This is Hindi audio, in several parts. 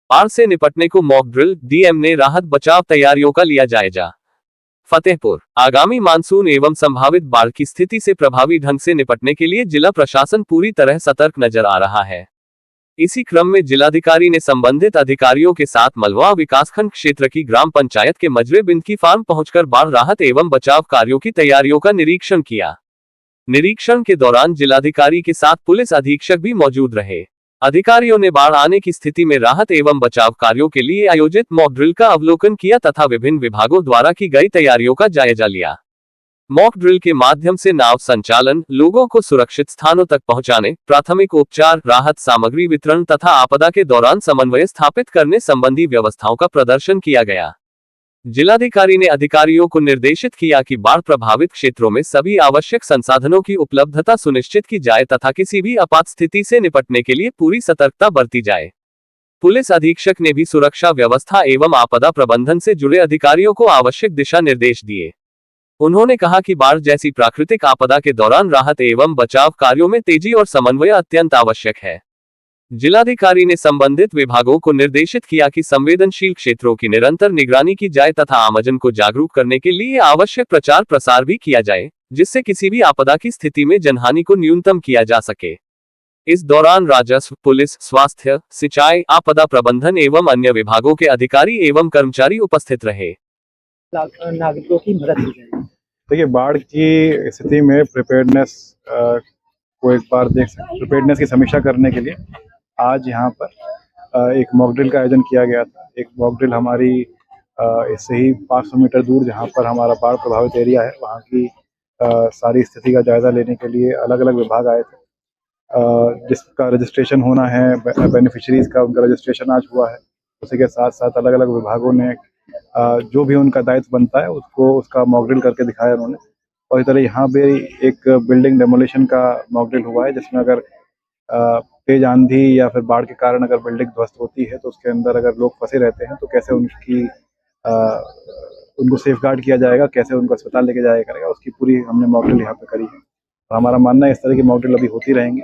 बाढ़ से निपटने को मॉक ड्रिल, डीएम ने राहत बचाव तैयारियों का लिया जायजा। फतेहपुर, आगामी मानसून एवं संभावित बाढ़ की स्थिति से प्रभावी ढंग से निपटने के लिए जिला प्रशासन पूरी तरह सतर्क नजर आ रहा है। इसी क्रम में जिलाधिकारी ने संबंधित अधिकारियों के साथ मलवा विकासखंड क्षेत्र की ग्राम पंचायत के मजरे बिंदकी फार्म पहुंचकर बाढ़ राहत एवं बचाव कार्यों की तैयारियों का निरीक्षण किया। निरीक्षण के दौरान जिलाधिकारी के साथ पुलिस अधीक्षक भी मौजूद रहे। अधिकारियों ने बाढ़ आने की स्थिति में राहत एवं बचाव कार्यों के लिए आयोजित मॉक ड्रिल का अवलोकन किया तथा विभिन्न विभागों द्वारा की गई तैयारियों का जायजा लिया। मॉक ड्रिल के माध्यम से नाव संचालन, लोगों को सुरक्षित स्थानों तक पहुंचाने, प्राथमिक उपचार, राहत सामग्री वितरण तथा आपदा के दौरान समन्वय स्थापित करने संबंधी व्यवस्थाओं का प्रदर्शन किया गया। जिलाधिकारी ने अधिकारियों को निर्देशित किया कि बाढ़ प्रभावित क्षेत्रों में सभी आवश्यक संसाधनों की उपलब्धता सुनिश्चित की जाए तथा किसी भी आपात स्थिति से निपटने के लिए पूरी सतर्कता बरती जाए। पुलिस अधीक्षक ने भी सुरक्षा व्यवस्था एवं आपदा प्रबंधन से जुड़े अधिकारियों को आवश्यक दिशा निर्देश दिए। उन्होंने कहा कि बाढ़ जैसी प्राकृतिक आपदा के दौरान राहत एवं बचाव कार्यों में तेजी और समन्वय अत्यंत आवश्यक है। जिलाधिकारी ने संबंधित विभागों को निर्देशित किया कि संवेदनशील क्षेत्रों की निरंतर निगरानी की जाए तथा आमजन को जागरूक करने के लिए आवश्यक प्रचार प्रसार भी किया जाए, जिससे किसी भी आपदा की स्थिति में जनहानि को न्यूनतम किया जा सके। इस दौरान राजस्व, पुलिस, स्वास्थ्य, सिंचाई, आपदा प्रबंधन एवं अन्य विभागों के अधिकारी एवं कर्मचारी उपस्थित रहे। नागरिकों की मदद की जाए। देखिए, बाढ़ की स्थिति में प्रिपेयर्डनेस को एक बार प्रिपेयर्डनेस की समीक्षा करने के लिए आज यहाँ पर एक मॉक ड्रिल का आयोजन किया गया था। एक मॉक ड्रिल हमारी इससे ही 500 मीटर दूर जहाँ पर हमारा बाढ़ प्रभावित एरिया है, वहाँ की सारी स्थिति का जायजा लेने के लिए अलग अलग विभाग आए थे। जिसका रजिस्ट्रेशन होना है, बेनिफिशरीज का, उनका रजिस्ट्रेशन आज हुआ है। उसी के साथ साथ अलग अलग विभागों ने जो भी उनका दायित्व बनता है उसका मॉक ड्रिल करके दिखाया उन्होंने। और इस तरह यहाँ पे एक बिल्डिंग डेमोलिशन का मॉक ड्रिल हुआ है, जिसमें अगर तेज आंधी या फिर बाढ़ के कारण अगर बिल्डिंग ध्वस्त होती है तो उसके अंदर अगर लोग फंसे रहते हैं तो कैसे उनको सेफगार्ड किया जाएगा, कैसे उनको अस्पताल लेके जाया करेगा, उसकी पूरी हमने मॉक ड्रिल यहाँ पे करी है। तो हमारा मानना है इस तरह की मॉक ड्रिल अभी होती रहेंगी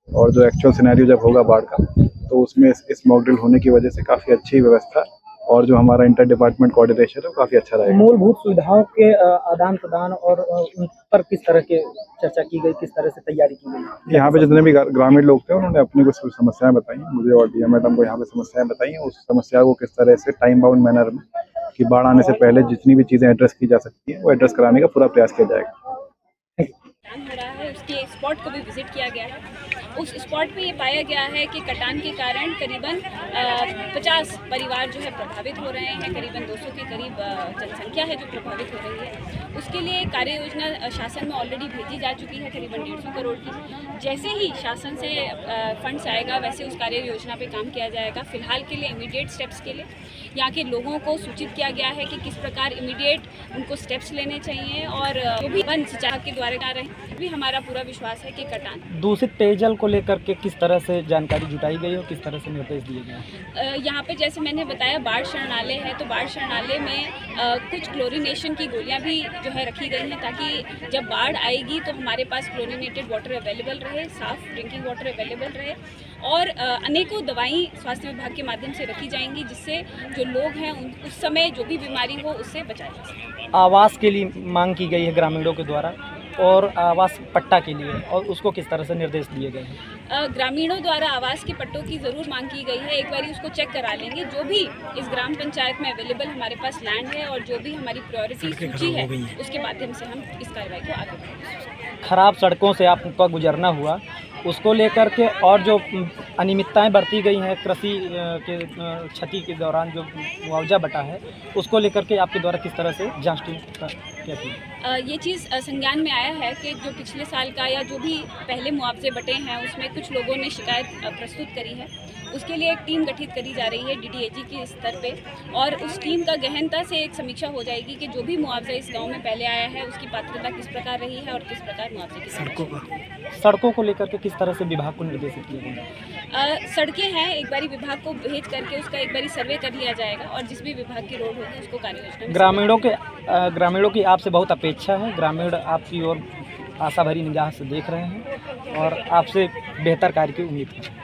और जो एक्चुअल सिनेरियो जब होगा बाढ़ का, तो उसमें इस मॉक ड्रिल होने की वजह से काफ़ी अच्छी व्यवस्था और जो हमारा इंटर डिपार्टमेंट कोऑर्डिनेशन है वो काफ़ी अच्छा रहेगा। मूलभूत सुविधाओं के आदान प्रदान और उन पर किस तरह के चर्चा की गई, किस तरह से तैयारी की गई? यहाँ पे जितने भी ग्रामीण लोग थे उन्होंने अपनी कुछ समस्याएं बताई मुझे और डीएम मैडम को। यहाँ पे समस्याएं बताई, उस समस्या को किस तरह से टाइम बाउंड मैनर में कि बाढ़ आने से पहले जितनी भी चीज़ें एड्रेस की जा सकती हैं वो एड्रेस कराने का पूरा प्रयास किया जाएगा। हो रहा है, उसके स्पॉट को भी विजिट किया गया है। उस स्पॉट पे ये पाया गया है कि कटान के कारण करीबन 50 परिवार जो है प्रभावित हो रहे हैं। करीबन 200 के करीब जनसंख्या है जो प्रभावित हो रही है। उसके लिए कार्य योजना शासन में ऑलरेडी भेजी जा चुकी है, करीबन 150 करोड़ की। जैसे ही शासन से फंड्स आएगा वैसे उस कार्य योजना पे काम किया जाएगा। फिलहाल के लिए इमीडिएट स्टेप्स के लिए यहाँ के लोगों को सूचित किया गया है कि किस प्रकार इमीडिएट उनको स्टेप्स लेने चाहिए और जो भी वन सिंचाई के द्वारा आ रहे हैं भी हमारा पूरा विश्वास है कि कटान। दूषित पेयजल को लेकर के किस तरह से जानकारी जुटाई गई और किस तरह से निर्देश दिए गए? यहाँ पे जैसे मैंने बताया बाढ़ शरणालय है, तो बाढ़ शरणालय में कुछ क्लोरीनेशन की गोलियाँ भी जो है रखी गई हैं ताकि जब बाढ़ आएगी तो हमारे पास क्लोरीनेटेड वाटर अवेलेबल रहे, साफ ड्रिंकिंग वाटर अवेलेबल रहे। और अनेकों दवाई स्वास्थ्य विभाग के माध्यम से रखी जाएंगी जिससे जो लोग हैं उस समय जो भी बीमारी हो उससे बचाया जा सके। आवास के लिए मांग की गई है ग्रामीणों के द्वारा और आवास पट्टा के लिए, और उसको किस तरह से निर्देश दिए गए हैं? ग्रामीणों द्वारा आवास के पट्टों की ज़रूर मांग की गई है। एक बार उसको चेक करा लेंगे। जो भी इस ग्राम पंचायत में अवेलेबल हमारे पास लैंड है और जो भी हमारी प्रायोरिटी सूची है उसके माध्यम से हम इस कार्रवाई को आगे बढ़ाएंगे। खराब सड़कों से आपका गुजरना हुआ, उसको लेकर के और जो अनियमितताएं बरती गई हैं कृषि के क्षति के दौरान जो मुआवजा बटा है, उसको लेकर के आपके द्वारा किस तरह से जांच टीम क्या की? ये चीज़ संज्ञान में आया है कि जो पिछले साल का या जो भी पहले मुआवजे बटे हैं उसमें कुछ लोगों ने शिकायत प्रस्तुत करी है। उसके लिए एक टीम गठित करी जा रही है डीडीएजी के स्तर पे और उस टीम का गहनता से एक समीक्षा हो जाएगी कि जो भी मुआवजा इस गांव में पहले आया है उसकी पात्रता किस प्रकार रही है और किस प्रकार मुआवजे की सड़कों को लेकर के किस तरह से विभाग को निर्देशित किया गया? सड़कें हैं, एक बारी विभाग को भेज करके उसका एक बारी सर्वे कर लिया जाएगा और जिस भी विभाग की रोड होगी उसको कार्य योजना। ग्रामीणों की आपसे बहुत अपेक्षा है, ग्रामीण आपकी ओर आशा भरी निगाह से देख रहे हैं और आपसे बेहतर कार्य की उम्मीद है।